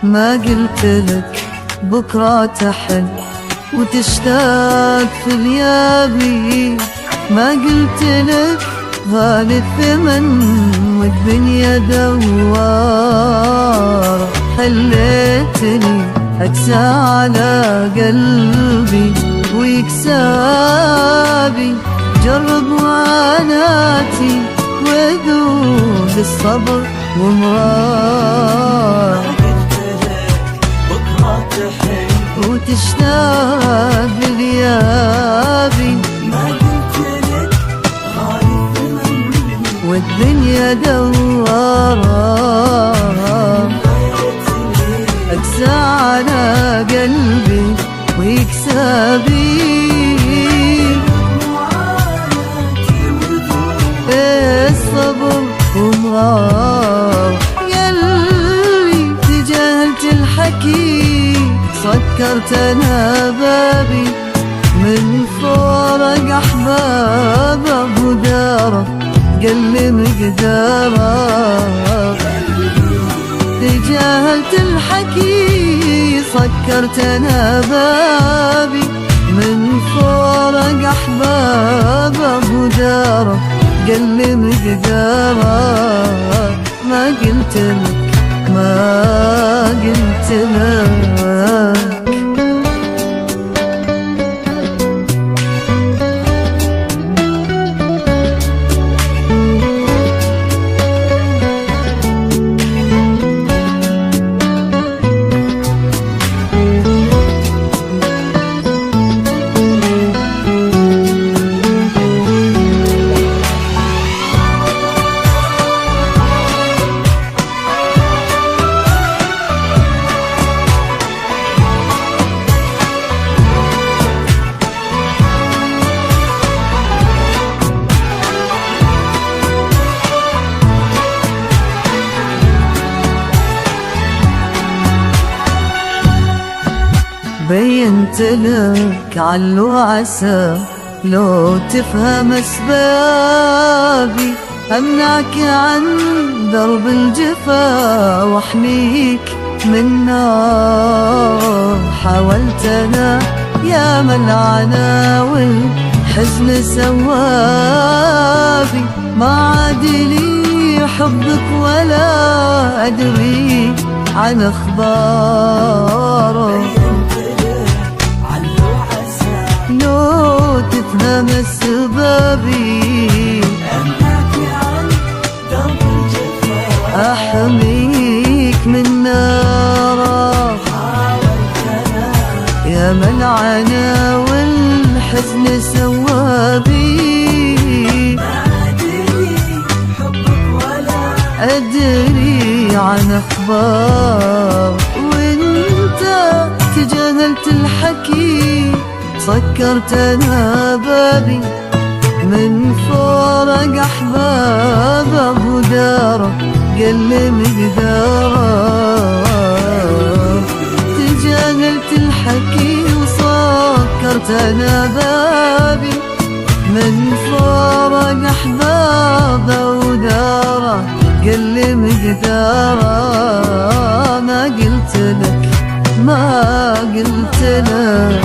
ما قلت لك بكرة تحن وتشتاق في غيابي، ما قلت لك غالي الثمن والدنيا دوار، خليتني أقسى على قلبي ويكسابي، جرب معاناتي وذوق الصبر ومرار، وتشتاق لغيابي، ما قلت لك غالي الثمن والدنيا دوارة، أقسى على قلبي ويكسابي، معاناتي وذوق الصبر ومرار. ياللي تجاهلت الحكي سكرت انا بابي، من فورق احبابه وداره قل مقداره، تجاهلت الحكي سكرت انا بابي، من فورق احبابه وداره قل مقداره، ما قلت لك ما قلت لك. بينت لك علو عسى لو تفهم اسبابي، امنعك عن درب الجفا واحميك من نار، حاولت انا يا ملعنا والحزن سوابي، ما عاد لي حبك ولا ادري عن اخباره، لو تفهم اسبابي أمنعك عن درب الجفا احميك من ناره، حاولت أنا يا ملعنا والحزن سوابي، ما أدري حبك ولا ادري عن اخبار، وانت تجاهلت الحكي سكرت انا بابي، من فورق احبابه وداره قل مقداره، تجاهلت الحكي وسكرت انا بابي، من فورق احبابه وداره قل مقداره، ما قلت لك ما قلت لك.